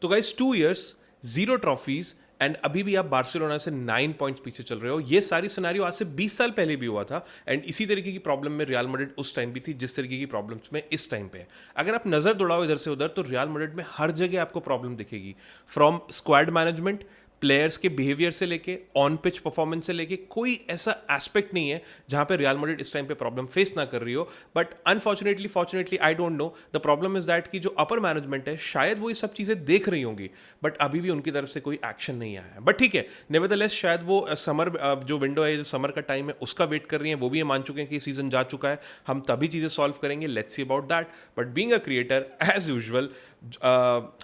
तो guys 2 years, 0 trophies and अभी भी आप बार्सिलोना से 9 पॉइंट्स पीछे चल रहे हो। ये सारी सिनेरियो आज से 20 साल पहले भी हुआ था एंड इसी तरीके की प्रॉब्लम में रियल मैड्रिड उस टाइम भी थी जिस तरीके की प्रॉब्लम्स में इस टाइम पे है। अगर आप नजर दौड़ाओ इधर से उधर तो रियल मैड्रिड में हर जगह आपको प्रॉब्लम दिखेगी, फ्रॉम स्क्वाड मैनेजमेंट, प्लेयर्स के बिहेवियर से लेके, ऑन पिच परफॉर्मेंस से लेके, कोई ऐसा एस्पेक्ट नहीं है जहां पे रियल मैड्रिड इस टाइम पे प्रॉब्लम फेस ना कर रही हो। But unfortunately fortunately I don't no, the problem is that कि जो अपर मैनेजमेंट है शायद वो ये सब चीजें देख रही होंगी बट अभी भी उनकी तरफ से कोई एक्शन नहीं आया है। बट ठीक है, नेवरदलेस शायद वो समर जो विंडो है, जो समर का टाइम है उसका वेट कर रही है। वो भी ये मान चुके हैं कि सीजन जा चुका है, हम तभी चीजें सॉल्व करेंगे, let's see about that. But being a creator as usual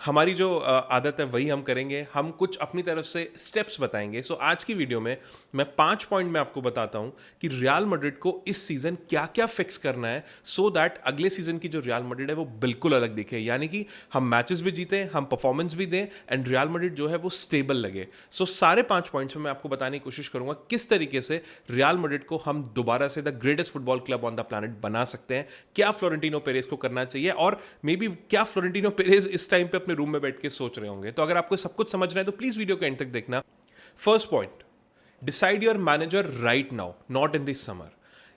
हमारी जो आदत है वही हम करेंगे, हम कुछ अपनी तरफ से स्टेप्स बताएंगे। सो आज की वीडियो में मैं 5 पॉइंट में आपको बताता हूं कि रियल मैड्रिड को इस सीजन क्या क्या फिक्स करना है सो दैट अगले सीजन की जो रियल मैड्रिड है वो बिल्कुल अलग दिखे, यानी कि हम मैचेस भी जीतें, हम परफॉर्मेंस भी दें एंड रियल मैड्रिड जो है वो स्टेबल लगे। सो सारे 5 पॉइंट्स में मैं आपको बताने की कोशिश करूंगा किस तरीके से रियल मैड्रिड को हम दोबारा से the greatest football club on the planet बना सकते हैं, क्या फ्लोरेंटिनो पेरेज को करना चाहिए और मे बी क्या फ्लोरेंटिनो पेरेज इस टाइम पे अपने रूम में बैठ के सोच रहे होंगे। तो अगर आपको सब कुछ समझना है तो प्लीज वीडियो को एंड तक देखना। First point, decide your manager right now, not in this summer.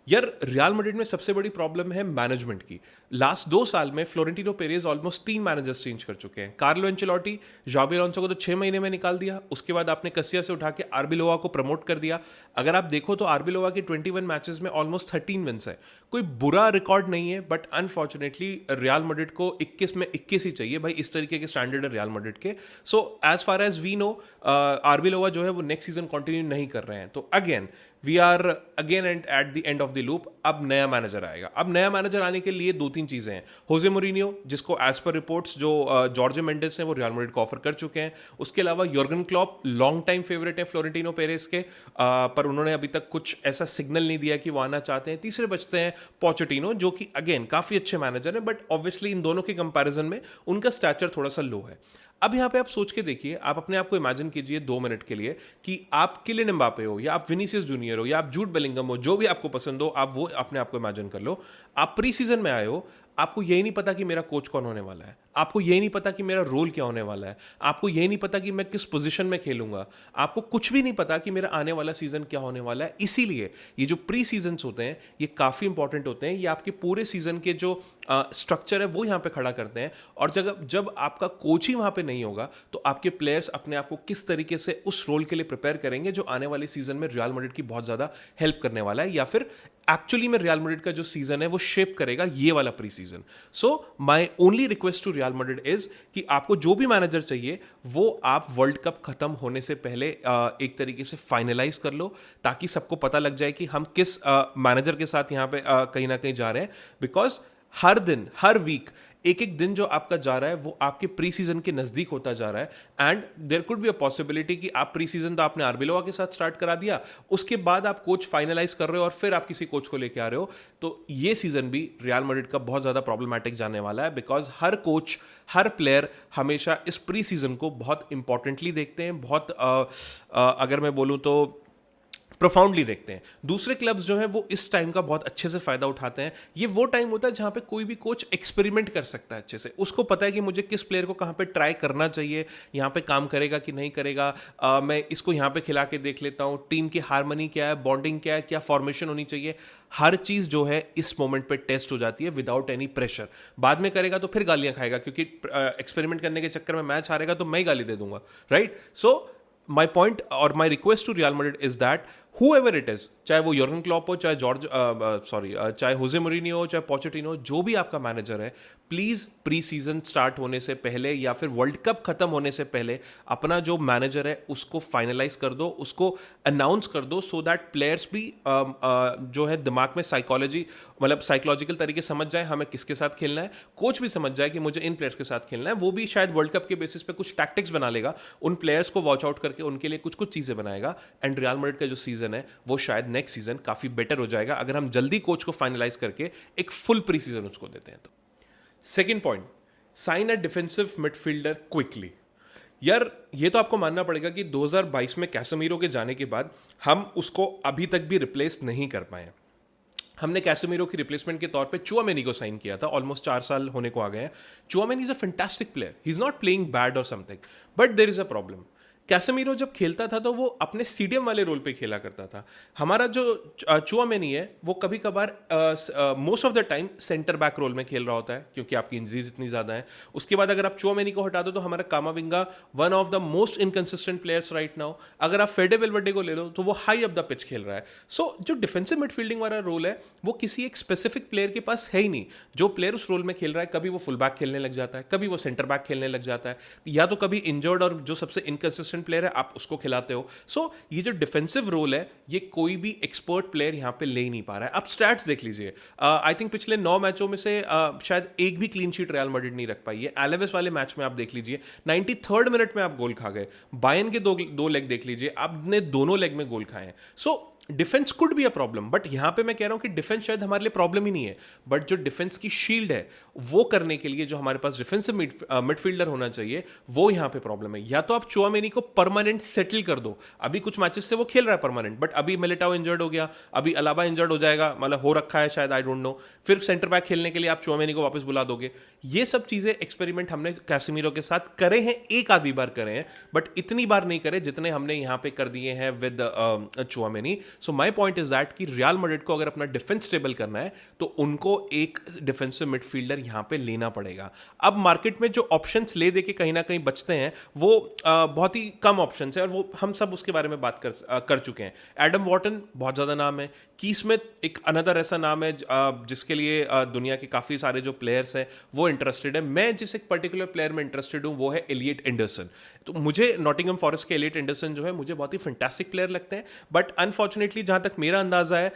यार रियल मैड्रिड में सबसे बड़ी प्रॉब्लम है मैनेजमेंट की। लास्ट 2 साल में Florentino Perez almost 3 managers change कर चुके हैं। कार्लो एंचेलोटी, जाबी अलोंसो को तो 6 महीने में निकाल दिया, उसके बाद आपने कसिया से उठा के आर्बिलोवा को प्रमोट कर दिया। अगर आप देखो तो आर्बिलोवा के 21 मैचेस में ऑलमोस्ट 13 विन्स है, कोई बुरा रिकॉर्ड नहीं है। बट अनफॉर्चुनेटली रियल मैड्रिड को 21 में 21 ही चाहिए भाई, इस तरीके के स्टैंडर्ड है रियल मैड्रिड के। So as far as we know आर्बिलोवा जो है वो नेक्स्ट सीजन कंटिन्यू नहीं कर रहे हैं। तो again we are again and at the end of the loop. अब नया मैनेजर आएगा। अब नया मैनेजर आने के लिए 2-3 चीजें हैं। होजे मोरिनियो, जिसको एज पर रिपोर्ट्स जो जॉर्ज मेंडेस हैं वो रियल मैड्रिड को ऑफर कर चुके हैं। उसके अलावा योर्गन क्लॉप लॉन्ग टाइम फेवरेट है फ्लोरेंटिनो पेरेज के, पर उन्होंने अभी तक कुछ ऐसा सिग्नल नहीं दिया कि वो आना चाहते हैं। तीसरे बचते हैं पोचेटिनो, जो कि अगेन काफी अच्छे मैनेजर हैं बट ऑब्वियसली इन दोनों के कंपैरिजन में उनका स्टैचर थोड़ा सा लो है। अब यहां पे आप सोच के देखिए, आप अपने आप को इमेजिन कीजिए 2 मिनट के लिए कि आप किलियन एम्बापे हो या आप विनीसियस जूनियर हो या आप जूड बेलिंगम हो, जो भी आपको पसंद हो आप वो अपने आप को इमेजिन कर लो। आप प्री सीजन में आए हो, आपको यही नहीं पता कि मेरा कोच कौन होने वाला है, आपको यही नहीं पता कि मेरा रोल क्या होने वाला है, आपको यही नहीं पता कि मैं किस पोजीशन में खेलूंगा, आपको कुछ भी नहीं पता कि मेरा आने वाला सीजन क्या होने वाला है। इसीलिए ये जो प्री सीजन्स होते हैं ये काफी इंपॉर्टेंट होते हैं। ये आपके पूरे सीजन के जो स्ट्रक्चर है वो यहाँ पे खड़ा करते हैं। और जब जब आपका कोच ही वहां पे नहीं होगा तो आपके प्लेयर्स अपने आप को किस तरीके से उस रोल के लिए प्रिपेयर करेंगे जो आने वाले सीजन में रियल मैड्रिड की बहुत ज्यादा हेल्प करने वाला है, या फिर एक्चुअली में रियल मैड्रिड का जो सीजन है वो शेप करेगा ये वाला preseason. So my only request to Real Madrid is कि आपको जो भी मैनेजर चाहिए वो आप वर्ल्ड कप खत्म होने से पहले एक तरीके से फाइनलाइज कर लो, ताकि सबको पता लग जाए कि हम किस मैनेजर के साथ यहाँ पे कहीं ना कहीं जा रहे हैं। बिकॉज हर दिन, हर वीक, एक एक दिन जो आपका जा रहा है वो आपके प्री सीजन के नजदीक होता जा रहा है। And there could be a possibility कि आप प्री सीजन तो आपने आर्बिलोवा के साथ स्टार्ट करा दिया, उसके बाद आप कोच फाइनलाइज कर रहे हो और फिर आप किसी कोच को लेके आ रहे हो, तो ये सीजन भी रियल मैड्रिड का बहुत ज्यादा प्रॉब्लमैटिक जाने वाला है। Because her coach, her player हमेशा इस प्री सीजन को बहुत इंपॉर्टेंटली देखते हैं, बहुत अगर मैं बोलूं तो प्रोफाउंडली देखते हैं। दूसरे क्लब्स जो हैं वो इस टाइम का बहुत अच्छे से फायदा उठाते हैं। ये वो टाइम होता है जहां पे कोई भी कोच एक्सपेरिमेंट कर सकता है अच्छे से, उसको पता है कि मुझे किस प्लेयर को कहां पे ट्राई करना चाहिए, यहां पे काम करेगा कि नहीं करेगा, मैं इसको यहां पे खिला के देख लेता हूं, टीम की हार्मनी क्या है, बॉन्डिंग क्या है, क्या फॉर्मेशन होनी चाहिए, हर चीज जो है इस मोमेंट पे टेस्ट हो जाती है विदाउट एनी प्रेशर। बाद में करेगा तो फिर गालियां खाएगा, क्योंकि एक्सपेरिमेंट करने के चक्कर में मैच हारेगा तो मैं ही गाली दे दूंगा, राइट? सो माई पॉइंट और my request to Real Madrid is that whoever it is, चाहे वो योर्गन क्लॉप हो, चाहे चाहे होजे मोरिनियो हो, चाहे पोचेटिनो, जो भी आपका मैनेजर है, प्लीज प्री सीजन स्टार्ट होने से पहले या फिर वर्ल्ड कप खत्म होने से पहले अपना जो मैनेजर है उसको फाइनलाइज कर दो, उसको अनाउंस कर दो, सो दैट प्लेयर्स भी जो है दिमाग में मतलब साइकोलॉजिकल तरीके समझ जाए हमें किसके साथ खेलना है, कोच भी समझ जाए कि मुझे इन प्लेयर्स के साथ खेलना है, वो भी शायद वर्ल्ड कप के बेसिस पे कुछ टैक्टिक्स बना लेगा, उन प्लेयर्स को वॉच आउट करके उनके लिए कुछ कुछ चीजें बनाएगा। एंड रियल मैड्रिड का जो सीजन है वो शायद नेक्स्ट सीजन काफी बेटर हो जाएगा अगर हम जल्दी कोच को फाइनलाइज करके एक फुल प्री सीजन उसको देते हैं तो। Second point, sign a defensive midfielder quickly. यार ये तो आपको मानना पड़ेगा कि 2022 में कैसेमीरो के जाने के बाद हम उसको अभी तक भी रिप्लेस नहीं कर पाए। हमने कैसेमीरो की रिप्लेसमेंट के तौर पे चुआमेनी को साइन किया था, ऑलमोस्ट 4 साल होने को आ गए हैं. Tchouameni is a fantastic player, he is not playing bad or something, but there is a problem. Casemiro जब खेलता था तो वो अपने सीडीएम वाले रोल पे खेला करता था. हमारा जो चुआमेनी है वो कभी कभार most of the time centre back role में खेल रहा होता है, क्योंकि आपकी इंजरीज इतनी ज्यादा है. उसके बाद अगर आप चुआमेनी को हटा दो तो हमारा कामाविंगा one of the most inconsistent players right now. अगर आप फेडे वेलवर्डे को ले लो तो वो हाई अप द पिच खेल रहा है. सो जो डिफेंसिव मिडफील्डिंग वाला रोल है वो किसी एक स्पेसिफिक प्लेयर के पास है ही नहीं. जो प्लेयर उस रोल में खेल रहा है, कभी वो फुल बैक खेलने लग जाता है, कभी वो सेंटर बैक खेलने लग जाता है, या तो कभी इंजर्ड और जो सबसे इनकंसिस्टेंट प्लेयर है आप उसको खिलाते हो. सो ये जो डिफेंसिव रोल है ये कोई भी एक्सपर्ट प्लेयर यहां पे ले ही नहीं पा रहा है. आप स्टैट्स देख लीजिए, आई थिंक पिछले 9 मैचों में से शायद एक भी क्लीन शीट रियल मैड्रिड नहीं रख पाई है. एलेवेस वाले मैच में आप देख लीजिए 93rd मिनट में आप गोल खा गए. बायर्न के दो लेग देख लीजिए, आपने दोनों लेग में गोल खाए हैं. So defence could be a problem, but यहां पे मैं कह रहा हूं कि डिफेंस शायद हमारे लिए प्रॉब्लम ही नहीं है, बट जो डिफेंस की शील्ड है वो करने के लिए जो हमारे पास डिफेंसिव मिडफील्डर होना चाहिए वो यहां पे प्रॉब्लम है. या तो आप चुआमेनी को परमानेंट सेटल कर दो. अभी कुछ मैचेस से वो खेल रहा है परमानेंट, बट अभी मिलिटाओ इंजर्ड हो गया, अभी अलावा इंजर्ड हो जाएगा, मतलब हो रखा है शायद, आई डोंट नो. फिर सेंटर बैक खेलने के लिए आप चुआमेनी को वापस बुला दोगे. ये सब चीजें एक्सपेरिमेंट हमने कैसेमीरो के साथ करे हैं, एक आधी बार करे हैं, बट इतनी बार नहीं करे जितने हमने यहां पे कर दिए हैं with Tchouameni. So my point is that कि रियल मैड्रिड को अगर अपना डिफेंस स्टेबल करना है तो उनको एक डिफेंसिव मिडफील्डर यहां पे लेना पड़ेगा. अब मार्केट में जो ऑप्शंस ले दे के कहीं ना कहीं बचते हैं वो बहुत ही कम ऑप्शंस है, और वो हम सब उसके बारे में बात कर चुके हैं. एडम वॉर्टन बहुत ज्यादा नाम है. की स्मिथ एक अनदर ऐसा नाम है जिसके लिए दुनिया के काफी सारे जो प्लेयर्स हैं वो इंटरेस्टेड है. मैं जिस एक पर्टिकुलर प्लेयर में इंटरेस्टेड हूं वो है एलियट एंडरसन. तो मुझे नॉटिंघम फॉरेस्ट के एलियट एंडरसन जो है मुझे बहुत ही फैंटास्टिक प्लेयर लगते हैं, बट अनफॉर्चुनेटली जहां तक मेरा अंदाजा है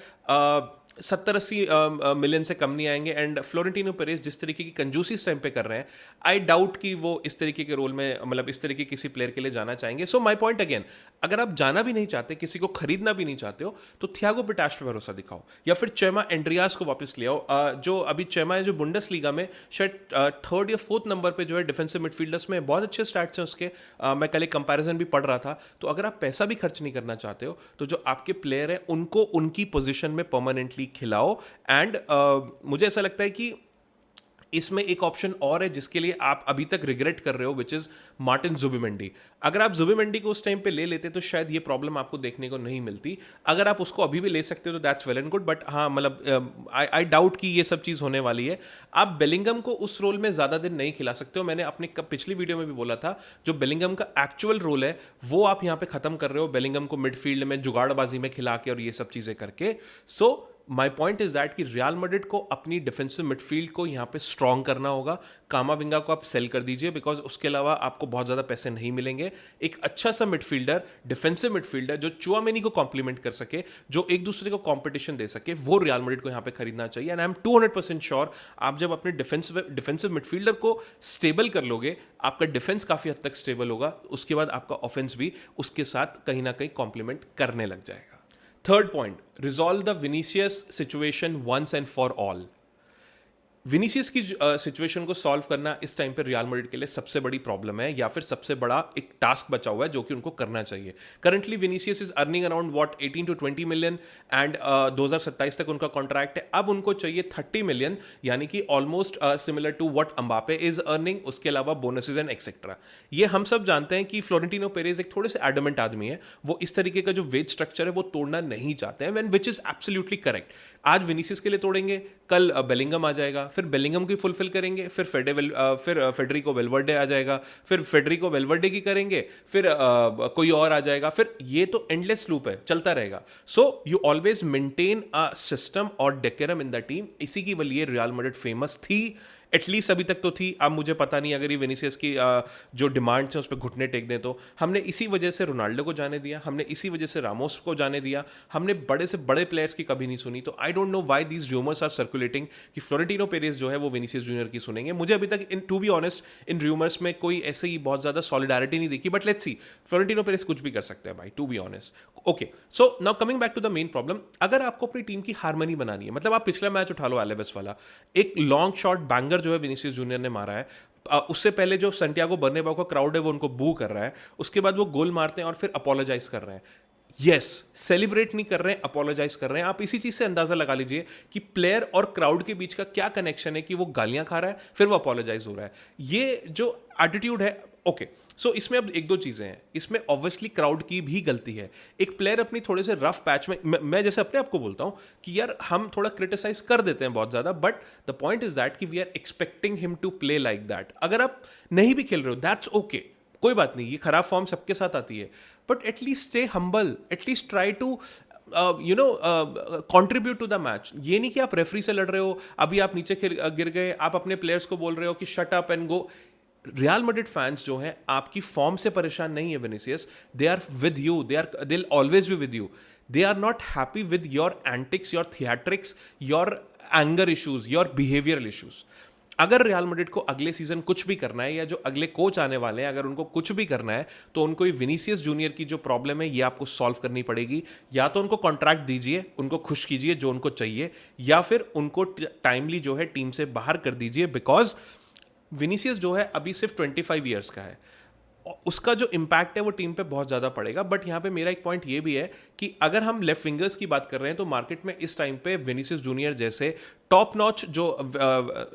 70-80 मिलियन से कम नहीं आएंगे. एंड फ्लोरेंटिनो पेरेज जिस तरीके की कंजूसी इस टाइम पे कर रहे हैं, आई डाउट कि वो इस तरीके के रोल में, मतलब इस तरीके किसी प्लेयर के लिए जाना चाहेंगे. सो माय पॉइंट अगेन, अगर आप जाना भी नहीं चाहते, किसी को खरीदना भी नहीं चाहते हो, तो थियागो पिटाश पे भरोसा दिखाओ, या फिर चेमा एंड्रियास को वापस ले आओ. जो अभी चेमा है जो बुंडस लीगा में शायद 3rd या 4th नंबर पे जो है डिफेंसिव मिडफील्डर्स में, बहुत अच्छे स्टैट्स हैं उसके. मैं कल एक कंपैरिजन भी पढ़ रहा था. तो अगर आप पैसा भी खर्च नहीं करना चाहते हो तो जो आपके प्लेयर हैं उनको उनकी पोजीशन में परमानेंटली खिलाओ. एंड मुझे ऐसा लगता है कि इसमें एक ऑप्शन और है जिसके लिए आप अभी तक रिग्रेट कर रहे हो, विच इज मार्टिन जुबिमेंडी. अगर आप जुबिमेंडी को उस टाइम पे ले लेते तो शायद ये प्रॉब्लम आपको देखने को नहीं मिलती. अगर आप उसको अभी भी ले सकते हो तो that's well and good, but हाँ मतलब आई डाउट कि ये सब चीज़ होने वाली है. आप बेलिंगम को उस रोल में ज़्यादा दिन नहीं खिला सकते हो. मैंने अपने पिछली वीडियो में भी बोला था, जो बेलिंगम का एक्चुअल रोल है वो आप यहाँ पे ख़त्म कर रहे हो, बेलिंगम को मिडफील्ड में जुगाड़बाजी में खिला के और ये सब चीज़ें करके. सो माई पॉइंट इज दैट कि रियल मैड्रिड को अपनी डिफेंसिव मिडफील्ड को यहां पे स्ट्रांग करना होगा. कामाविंगा को आप सेल कर दीजिए, बिकॉज उसके अलावा आपको बहुत ज्यादा पैसे नहीं मिलेंगे. एक अच्छा सा मिडफील्डर, डिफेंसिव मिडफील्डर जो चुआमेनी को कॉम्प्लीमेंट कर सके, जो एक दूसरे को कॉम्पिटिशन दे सके, वो रियल मैड्रिड को यहां पे खरीदना चाहिए. एंड आई एम 200% श्योर आप जब अपने डिफेंसिव मिडफील्डर को स्टेबल कर लोगे, आपका डिफेंस काफी हद तक स्टेबल होगा, उसके बाद आपका ऑफेंस भी उसके साथ कहीं ना कहीं कॉम्प्लीमेंट करने लग जाएगा. Third point, resolve the Vinicius situation once and for all. Vinicius की सिचुएशन को सॉल्व करना इस टाइम पे रियल मैड्रिड के लिए सबसे बड़ी प्रॉब्लम है, या फिर सबसे बड़ा एक टास्क बचा हुआ है जो कि उनको करना चाहिए. Currently Vinicius is earning around 18 to 20 million and 2027 तक उनका कॉन्ट्रैक्ट है. अब उनको चाहिए 30 मिलियन, यानी कि almost similar to what Mbappe is earning. उसके अलावा बोनसेस एंड एक्सेट्रा. ये हम सब जानते हैं कि फ्लोरेंटिनो पेरेज एक थोड़े से एडमेंट आदमी है, वो इस तरीके का जो वेज स्ट्रक्चर है वो तोड़ना नहीं चाहते हैं, विच इज एब्सोल्युटली करेक्ट. आज विनीसियस के लिए तोड़ेंगे, कल बेलिंगम आ जाएगा, फिर बेलिंगम की फुलफिल करेंगे, फिर फेडरिको वेलवर्डे आ जाएगा, फिर फेडरिको वेलवर्डे की करेंगे, फिर कोई और आ जाएगा, फिर ये तो एंडलेस लूप है, चलता रहेगा. So you always maintain a system और डेकोरम इन द टीम. इसी की लिए रियल मैड्रिड फेमस थी, एटलीस्ट अभी तक तो थी. अब मुझे पता नहीं अगर ये विनीसियस की जो डिमांड्स हैं उस पर घुटने टेक दें तो. हमने इसी वजह से रोनाल्डो को जाने दिया, हमने इसी वजह से रामोस को जाने दिया, हमने बड़े से बड़े प्लेयर्स की कभी नहीं सुनी. तो I don't know why these rumours are circulating कि फ्लोरेंटिनो पेरेज जो है वो विनीसियस जूनियर की सुनेंगे. मुझे अभी तक to be honest in rumours में कोई ऐसे ही बहुत ज्यादा सॉलिडारिटी नहीं देखी, but let's see, Florentino Perez कुछ भी कर सकते हैं भाई, to be honest. Okay, so now coming back to the main problem. अगर आपको अपनी टीम की हारमनी बनानी है, मतलब आप पिछला मैच उठा लो एलेवेस वाला, एक लॉन्ग शॉट बैंगर जो है विनीसियस जूनियर ने मारा है, उससे पहले जो सैंटियागो बर्नाब्यू का क्राउड है वो उनको बू कर रहा है, उसके बाद वो गोल मारते हैं और फिर अपोलोजाइज कर रहे हैं. यस, सेलिब्रेट नहीं कर रहे हैं, अपोलोजाइज कर रहे हैं। आप इसी चीज से अंदाजा लगा लीजिए कि प्लेयर और क्राउड के बीच का क्या कनेक्शन है कि वो गालियां खा रहा है फिर वो अपोलोजाइज हो रहा है। ये जो एटीट्यूड है, ओके सो इसमें अब एक दो चीजें हैं। इसमें ऑब्वियसली क्राउड की भी गलती है। एक प्लेयर अपनी थोड़े से रफ पैच में, मैं जैसे अपने आप को बोलता हूं कि यार हम थोड़ा क्रिटिसाइज कर देते हैं बहुत ज्यादा, but the point is that कि we are expecting him to play like that. अगर आप नहीं भी खेल रहे हो दैट्स ओके, कोई बात नहीं, ये खराब फॉर्म सबके साथ आती है, but at least stay humble, at least try to contribute to the match. ये नहीं कि आप रेफरी से लड़ रहे हो, अभी आप नीचे गिर गए, आप अपने प्लेयर्स को बोल रहे हो कि shut up and go. Real Madrid fans जो हैं आपकी फॉर्म से परेशान नहीं है Vinicius, they are with you, they will always be with you. They are not happy with your antics, your theatrics, your anger issues, your behavioural issues. अगर Real Madrid को अगले सीजन कुछ भी करना है, या जो अगले कोच आने वाले हैं अगर उनको कुछ भी करना है, तो उनको ये विनीसियस जूनियर की जो प्रॉब्लम है ये आपको सॉल्व करनी पड़ेगी। या तो उनको कॉन्ट्रैक्ट दीजिए, उनको खुश कीजिए जो उनको चाहिए, या फिर उनको टाइमली जो है टीम से बाहर कर दीजिए, बिकॉज विनीसियस जो है अभी सिर्फ 25 ईयर्स का है। उसका जो इम्पैक्ट है वो टीम पे बहुत ज़्यादा पड़ेगा। बट यहाँ पे मेरा एक पॉइंट ये भी है कि अगर हम लेफ्ट विंगर्स की बात कर रहे हैं तो मार्केट में इस टाइम पे विनीसियस जूनियर जैसे टॉप नॉच जो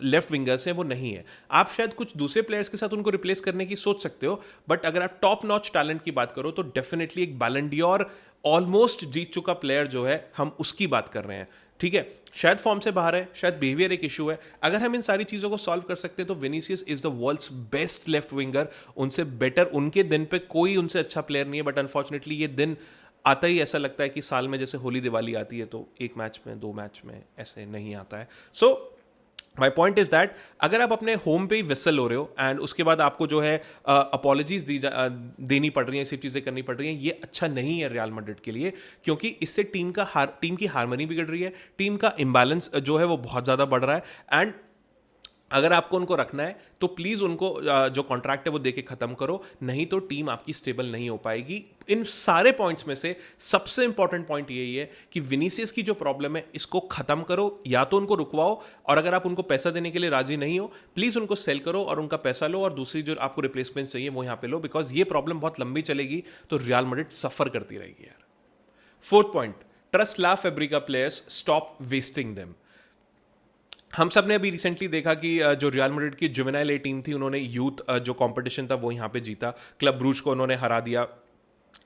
लेफ्ट विंगर्स हैं वो नहीं है। आप शायद कुछ दूसरे प्लेयर्स के साथ उनको रिप्लेस करने की सोच सकते हो, बट अगर आप टॉप नॉच टैलेंट की बात करो तो डेफिनेटली एक बैलन डी'ओर ऑलमोस्ट जीत चुका प्लेयर जो है हम उसकी बात कर रहे हैं। ठीक है, शायद फॉर्म से बाहर है, शायद बिहेवियर एक इशू है। अगर हम इन सारी चीज़ों को सॉल्व कर सकते हैं तो Vinicius is the world's best left winger. उनसे बेटर, उनके दिन पे कोई उनसे अच्छा प्लेयर नहीं है। बट अनफॉर्चुनेटली ये दिन आता ही ऐसा लगता है कि साल में जैसे होली दिवाली आती है तो एक मैच में, दो मैच में, ऐसे नहीं आता है। सो माई पॉइंट इज दैट अगर आप अपने होम पे ही विसल हो रहे हो एंड उसके बाद आपको जो है अपॉलॉजीज देनी पड़ रही हैं, सिर्फ चीज़ें करनी पड़ रही हैं, ये अच्छा नहीं है रियल मैड्रिड के लिए, क्योंकि इससे टीम की हार्मनी बिगड़ रही है, टीम का इम्बैलेंस जो है वो बहुत ज़्यादा बढ़ रहा है। एंड अगर आपको उनको रखना है तो प्लीज उनको जो कॉन्ट्रैक्ट है वो देके खत्म करो, नहीं तो टीम आपकी स्टेबल नहीं हो पाएगी। इन सारे पॉइंट्स में से सबसे इंपॉर्टेंट पॉइंट यही है कि विनीसियस की जो प्रॉब्लम है इसको खत्म करो, या तो उनको रुकवाओ, और अगर आप उनको पैसा देने के लिए राजी नहीं हो प्लीज उनको सेल करो और उनका पैसा लो, और दूसरी जो आपको रिप्लेसमेंट चाहिए वो यहां पे लो, बिकॉज ये प्रॉब्लम बहुत लंबी चलेगी तो रियल मैड्रिड सफर करती रहेगी यार। फोर्थ पॉइंट, ट्रस्ट ला फैब्रिका प्लेयर्स, स्टॉप वेस्टिंग देम। हम सब ने अभी रिसेंटली देखा कि जो रियल मैड्रिड की जुवेनाइल ए टीम थी उन्होंने यूथ जो कंपटीशन था वो यहाँ पे जीता, क्लब ब्रूज को उन्होंने हरा दिया।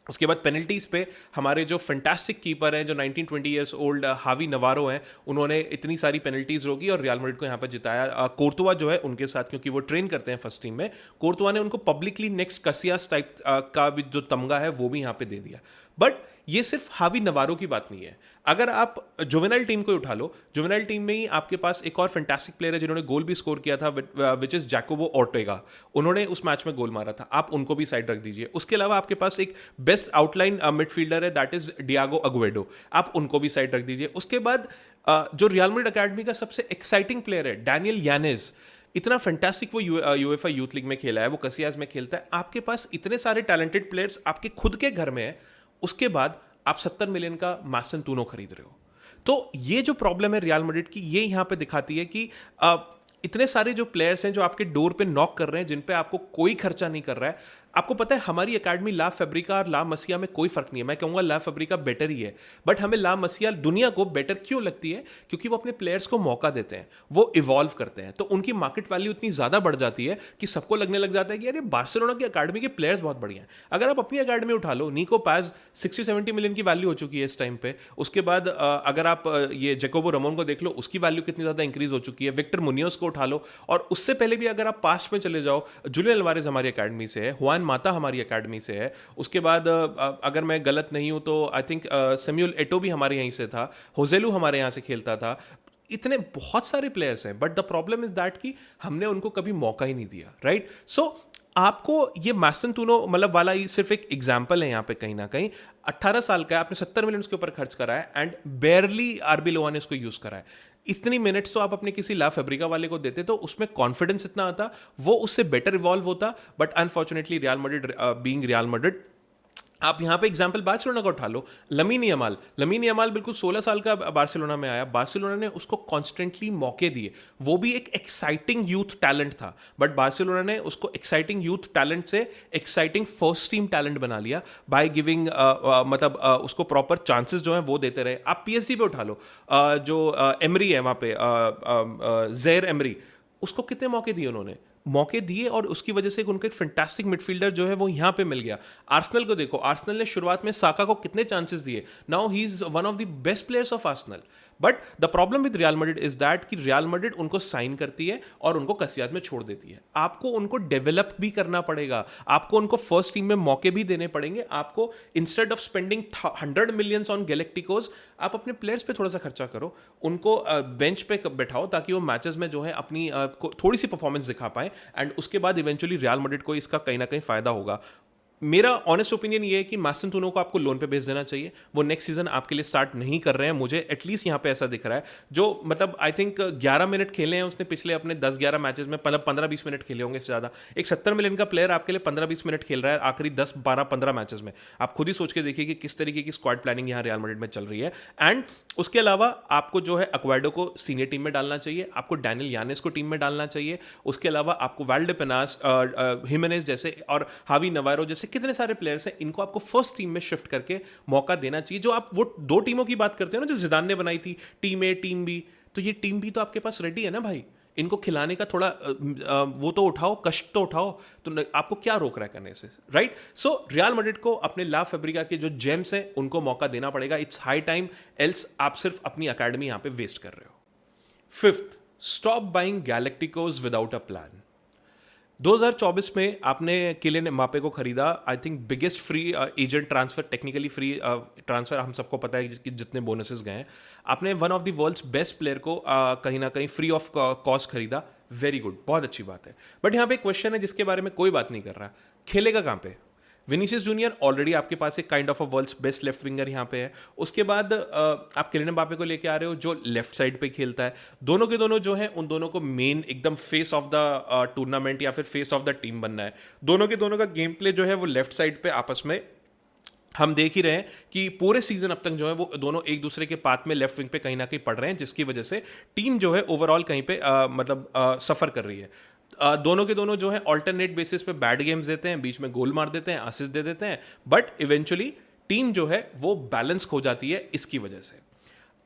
उसके बाद पेनल्टीज पे हमारे जो फैंटास्टिक कीपर हैं, जो 19-20 ईयर्स ओल्ड हावी नवारो हैं, उन्होंने इतनी सारी पेनल्टीज रोकी और रियल मैड्रिड को यहाँ पर जिताया। कोर्तुआ जो है उनके साथ, क्योंकि वो ट्रेन करते हैं फर्स्ट टीम में, कोर्तुआ ने उनको पब्लिकली नेक्स्ट कसियास टाइप का भी जो तमगा है वो भी यहाँ पे दे दिया। बट ये सिर्फ हावी नवारो की बात नहीं है। अगर आप जुवेनाइल टीम को उठा लो, जुवेनाइल टीम में ही आपके पास एक और फैंटास्टिक प्लेयर है जिन्होंने गोल भी स्कोर किया था, विच इज जैकोबो ओर्टेगा। उन्होंने उस मैच में गोल मारा था, आप उनको भी साइड रख दीजिए। उसके अलावा आपके पास एक बेस्ट आउटलाइन मिडफील्डर है, दैट इज डियागो अग्वेडो, आप उनको भी साइड रख दीजिए। उसके बाद जो रियल मैड्रिड अकेडमी का सबसे एक्साइटिंग प्लेयर है डैनियल यानेज, इतना फैंटास्टिक वो यूएफए यूथ लीग में खेला है, वो कसियास में खेलता है। आपके पास इतने सारे टैलेंटेड प्लेयर्स आपके खुद के घर में है, उसके बाद आप 70 मिलियन का मासन तूनो खरीद रहे हो। तो ये जो प्रॉब्लम है रियल मैड्रिड की, ये यहां पे दिखाती है कि इतने सारे जो प्लेयर्स हैं जो आपके डोर पे नॉक कर रहे हैं, जिन पे आपको कोई खर्चा नहीं कर रहा है। आपको पता है हमारी एकेडमी ला फैब्रिका और ला मसिया में कोई फर्क नहीं है, मैं कहूंगा ला फैब्रिका बेटर ही है, बट हमें ला मसिया दुनिया को बेटर क्यों लगती है? क्योंकि वो अपने प्लेयर्स को मौका देते हैं, वो इवॉल्व करते हैं, तो उनकी मार्केट वैल्यू इतनी ज्यादा बढ़ जाती है कि सबको लगने लग जाता है कि अरे बार्सिलोना की एकेडमी के प्लेयर्स बहुत बढ़िया हैं। अगर आप अपनी एकेडमी उठा लो, निको पाज 60-70 मिलियन की वैल्यू हो चुकी है इस टाइम पे। उसके बाद अगर आप ये जैकोबो रमोन को देख लो, उसकी वैल्यू कितनी ज्यादा इंक्रीज हो चुकी है। विक्टर मुनियोस को उठा लो, और उससे पहले भी अगर आप पास्ट में चले जाओ, जुलियन अल्वारेज हमारी एकेडमी से है, हुआन माता हमारी एकेडमी से है। उसके बाद अगर मैं गलत नहीं हूं तो आई थिंक सैमुअल एटो भी हमारे यहीं से था, होजेलू हमारे यहां से खेलता था। इतने बहुत सारे प्लेयर्स हैं, but the problem is that कि हमने उनको कभी मौका ही नहीं दिया, राइट? सो आपको ये मासन तूनो मतलब वाला ही सिर्फ एक एग्जाम्पल है यहाँ पे, कहीं ना कहीं 18 साल का है, आपने 70 मिलियन उसके ऊपर खर्च करा है एंड बेयरली आरबी लोआ ने इसको यूज करा है। इतनी मिनट्स तो आप अपने किसी ला फैब्रिका वाले को देते तो उसमें कॉन्फिडेंस इतना आता, वो उससे बेटर इवॉल्व होता। But unfortunately real Madrid being real Madrid आप यहाँ पे एग्जाम्पल बार्सिलोना का उठा लो, लमीन यमाल बिल्कुल 16 साल का बार्सिलोना में आया, बार्सिलोना ने उसको कॉन्स्टेंटली मौके दिए, वो भी एक एक्साइटिंग यूथ टैलेंट था, बट बार्सिलोना ने उसको एक्साइटिंग यूथ टैलेंट से एक्साइटिंग फर्स्ट टीम टैलेंट बना लिया बाय गिविंग उसको प्रॉपर चांसेस जो हैं वो देते रहे। आप पीएसजी पे उठा लो, जो एमरी है वहाँ पे, ज़ेर एमरी, उसको कितने मौके दिए उन्होंने, मौके दिए, और उसकी वजह से उनका एक फैंटास्टिक मिडफील्डर जो है वो यहां पे मिल गया। आर्सेनल को देखो, आर्सेनल ने शुरुआत में साका को कितने चांसेस दिए, now he is one of the best players of Arsenal. But the problem with real Madrid is that कि रियल मैड्रिड उनको साइन करती है और उनको कसियात में छोड़ देती है। आपको उनको डेवलप भी करना पड़ेगा, आपको उनको फर्स्ट टीम में मौके भी देने पड़ेंगे। आपको instead of spending 100 millions on galacticos, आप अपने प्लेयर्स पे थोड़ा सा खर्चा करो, उनको बेंच पे बैठाओ ताकि वो मैचेस में जो है अपनी थोड़ी सी परफॉर्मेंस दिखा पाए, एंड उसके बाद इवेंचुअली रियल मैड्रिड को इसका कहीं ना कहीं फायदा होगा। मेरा ऑनेस्ट ओपिनियन ये है कि मास्टेंटूनो को आपको लोन पे भेज देना चाहिए। वो नेक्स्ट सीजन आपके लिए स्टार्ट नहीं कर रहे हैं, मुझे एटलीस्ट यहाँ पे ऐसा दिख रहा है। जो मतलब आई थिंक 11 मिनट खेले हैं उसने पिछले अपने 10-11 मैचेस में, मतलब 15-20 मिनट खेले होंगे इससे ज़्यादा। एक 70 मिलियन का प्लेयर आपके लिए 15-20 मिनट खेल रहा है आखिरी 10-12-15 मैचेस में। आप खुद ही सोच के देखिए कि किस तरीके की स्क्वाड प्लानिंग यहाँ रियल मैड्रिड में चल रही है। एंड उसके अलावा आपको जो है अक्वाडो को सीनियर टीम में डालना चाहिए, आपको डैनियल यानेस को टीम में डालना चाहिए। उसके अलावा आपको वाल्डेपेनास, हिमेनेस जैसे और हावी नवारो जैसे कितने सारे प्लेयर्स हैं, इनको आपको फर्स्ट टीम में शिफ्ट करके मौका देना चाहिए। जो आप वो 2 टीमों की बात करते हो ना जो जिदान ने बनाई थी, टीम ए टीम बी, तो ये टीम भी तो आपके पास रेडी है ना भाई। इनको खिलाने का थोड़ा वो तो उठाओ, कष्ट तो उठाओ, तो आपको क्या रोक रहा है करने से, राइट? सो रियल मैड्रिड को अपने ला फैब्रिका के जो जेम्स हैं उनको मौका देना पड़ेगा। इट्स हाई टाइम, एल्स आप सिर्फ अपनी अकेडमी यहां पे वेस्ट कर रहे हो। Fifth, stop buying galacticos without a plan. 2024 में आपने किलियन एम्बापे को खरीदा, I think biggest free agent transfer, technically free transfer, हम सबको पता है कि जितने बोनसेस गए हैं। आपने one of the world's best player को कहीं ना कहीं फ्री ऑफ कॉस्ट खरीदा, वेरी गुड, बहुत अच्छी बात है। बट यहाँ पे एक क्वेश्चन है जिसके बारे में कोई बात नहीं कर रहा, खेलेगा कहाँ पे? विनीसियस जूनियर ऑलरेडी आपके पास एक kind of a world's best left winger यहाँ पे है। उसके बाद आप किलियन एम्बापे को लेके आ रहे हो जो लेफ्ट साइड पे खेलता है। दोनों के दोनों जो है उन दोनों को मेन एकदम फेस ऑफ द टूर्नामेंट या फिर फेस ऑफ द टीम बनना है। दोनों के दोनों का गेम प्ले जो है वो लेफ्ट साइड पे आपस में हम देख ही रहे हैं कि पूरे सीजन अब तक जो है वो दोनों एक दूसरे के पाथ में लेफ्ट विंग पे कहीं ना कहीं पड़ रहे हैं, जिसकी वजह से टीम जो है ओवरऑल कहीं पे सफर कर रही है। दोनों के दोनों जो है ऑल्टरनेट बेसिस पे बैड गेम्स देते हैं, बीच में गोल मार देते हैं, असिस्ट दे देते हैं, बट इवेंचुअली टीम जो है वो बैलेंस खो जाती है इसकी वजह से,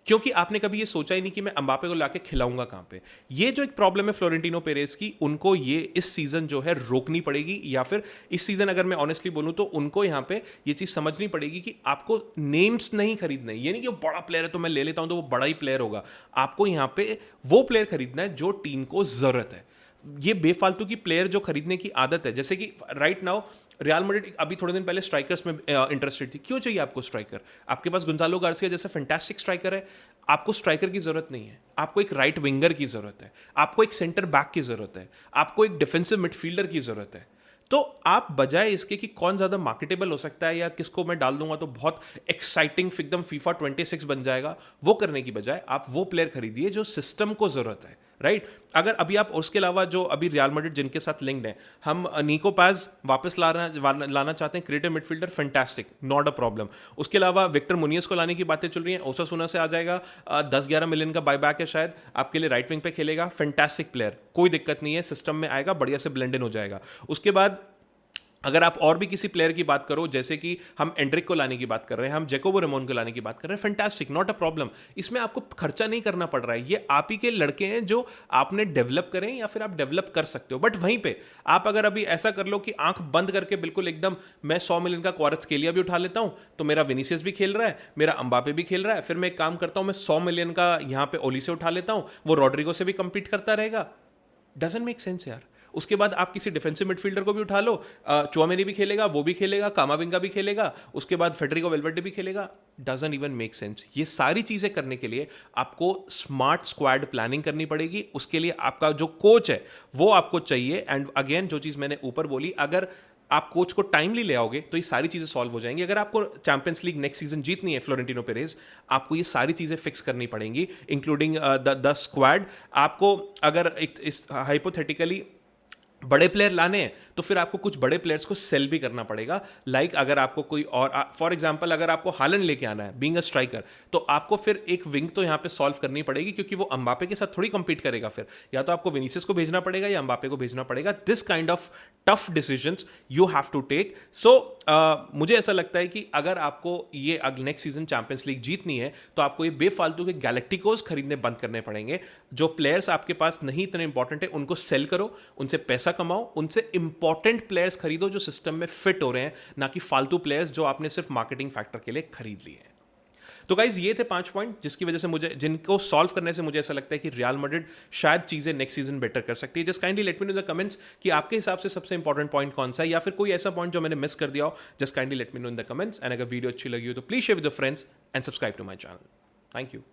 क्योंकि आपने कभी ये सोचा ही नहीं कि मैं एम्बापे को लाके खिलाऊंगा कहां पे। ये जो एक प्रॉब्लम है फ्लोरेंटिनो पेरेस की, उनको ये इस सीजन जो है रोकनी पड़ेगी, या फिर इस सीजन अगर मैं ऑनेस्टली बोलूं तो उनको यहां पे ये चीज समझनी पड़ेगी कि आपको नेम्स नहीं खरीदना है। ये नहीं कि वो बड़ा प्लेयर है तो मैं ले लेता हूं तो वो बड़ा ही प्लेयर होगा। आपको यहां पे वो प्लेयर खरीदना है जो टीम को जरूरत है। ये बेफालतू की प्लेयर जो खरीदने की आदत है, जैसे कि राइट नाउ रियल मैड्रिड अभी थोड़े दिन पहले स्ट्राइकर्स में इंटरेस्टेड थी। क्यों चाहिए आपको स्ट्राइकर? आपके पास गोंजालो गार्सिया जैसे फैंटास्टिक स्ट्राइकर है। आपको स्ट्राइकर की जरूरत नहीं है, आपको एक राइट विंगर की जरूरत है, आपको एक सेंटर बैक की जरूरत है, आपको एक डिफेंसिव मिडफील्डर की जरूरत है। तो आप बजाय इसके कि कौन ज्यादा मार्केटेबल हो सकता है या किसको मैं डाल दूंगा तो बहुत एक्साइटिंग एकदम फीफा 26 बन जाएगा, वो करने की बजाय आप वो प्लेयर खरीदिए जो सिस्टम को जरूरत है, राइट? अगर अभी आप उसके अलावा जो अभी रियल मैड्रिड जिनके साथ लिंक्ड है, हम निको पाज वापस लाना चाहते हैं, creative midfielder, fantastic, not a problem. उसके अलावा विक्टर मुनियस को लाने की बातें चल रही हैं, ओसासुना से आ जाएगा, 10-11 मिलियन का बायबैक है शायद, आपके लिए राइट विंग पे खेलेगा, फैंटास्टिक प्लेयर, कोई दिक्कत नहीं है, सिस्टम में आएगा, बढ़िया से ब्लेंड इन हो जाएगा। उसके बाद अगर आप और भी किसी प्लेयर की बात करो, जैसे कि हम एंड्रिक को लाने की बात कर रहे हैं, हम जैकोबो रेमोन को लाने की बात कर रहे हैं, फैंटास्टिक, नॉट अ प्रॉब्लम। इसमें आपको खर्चा नहीं करना पड़ रहा है, ये आप ही के लड़के हैं जो आपने डेवलप करें या फिर आप डेवलप कर सकते हो। बट वहीं पे आप अगर अभी ऐसा कर लो कि आंख बंद करके बिल्कुल एकदम मैं 100 मिलियन का क्वारत्स्केलिया भी उठा लेता हूं तो मेरा विनीसियस भी खेल रहा है, मेरा अम्बापे भी खेल रहा है, फिर मैं एक काम करता हूं, मैं 100 मिलियन का यहां पे ओली से उठा लेता हूं, वो रॉड्रिगो से भी कंपीट करता रहेगा, डजंट मेक सेंस यार। उसके बाद आप किसी डिफेंसिव मिडफील्डर को भी उठा लो, चुआमेनी भी खेलेगा, वो भी खेलेगा, कामाविंगा भी खेलेगा, उसके बाद फेडरिको वेल्वेर्डे भी खेलेगा, डजंट इवन मेक सेंस। ये सारी चीजें करने के लिए आपको स्मार्ट स्क्वाड प्लानिंग करनी पड़ेगी। उसके लिए आपका जो कोच है वो आपको चाहिए। एंड अगेन जो चीज मैंने ऊपर बोली, अगर आप कोच को टाइमली ले आओगे तो ये सारी चीजें सॉल्व हो जाएंगी। अगर आपको चैंपियंस लीग नेक्स्ट सीजन जीतनी है फ्लोरेंटिनो पेरेज, आपको ये सारी चीजें फिक्स करनी पड़ेंगी, इंक्लूडिंग द स्क्वाड। आपको अगर एक हाइपोथेटिकली बड़े प्लेयर लाने हैं तो फिर आपको कुछ बड़े प्लेयर्स को सेल भी करना पड़ेगा। लाइक अगर आपको कोई और, फॉर एग्जांपल अगर आपको हालैंड लेके आना है बीइंग अ स्ट्राइकर, तो आपको फिर एक विंग तो यहाँ पे सॉल्व करनी पड़ेगी, क्योंकि वो एम्बापे के साथ थोड़ी compete करेगा। फिर या तो आपको विनीसियस को भेजना पड़ेगा या एम्बापे को भेजना पड़ेगा। This kind of tough decisions you have to take. So मुझे ऐसा लगता है कि अगर आपको ये नेक्स्ट सीजन चैंपियंस लीग जीतनी है तो आपको ये बेफालतू के गैलेक्टिकोस खरीदने बंद करने पड़ेंगे। जो प्लेयर्स आपके पास नहीं इतने इंपॉर्टेंट है उनको सेल करो, उनसे पैसा कमाओ, उनसे इंपॉर्टेंट प्लेयर्स खरीदो जो सिस्टम में फिट हो रहे हैं, ना कि फालतू प्लेयर्स जो आपने सिर्फ मार्केटिंग फैक्टर के लिए खरीद लिए हैं। तो गाइज ये थे 5 पॉइंट जिसकी वजह से मुझे, जिनको सॉल्व करने से मुझे ऐसा लगता है कि रियल मैड्रिड शायद चीजें नेक्स्ट सीजन बेटर कर सकती है। Just kindly let me know in the comments कि आपके हिसाब से सबसे इंपॉर्टेंट पॉइंट कौन सा है, या फिर कोई ऐसा पॉइंट जो मैंने मिस कर दिया हो। Just kindly let me know in the comments, and अगर वीडियो अच्छी लगी हो तो please share with your friends and subscribe to my channel. Thank you.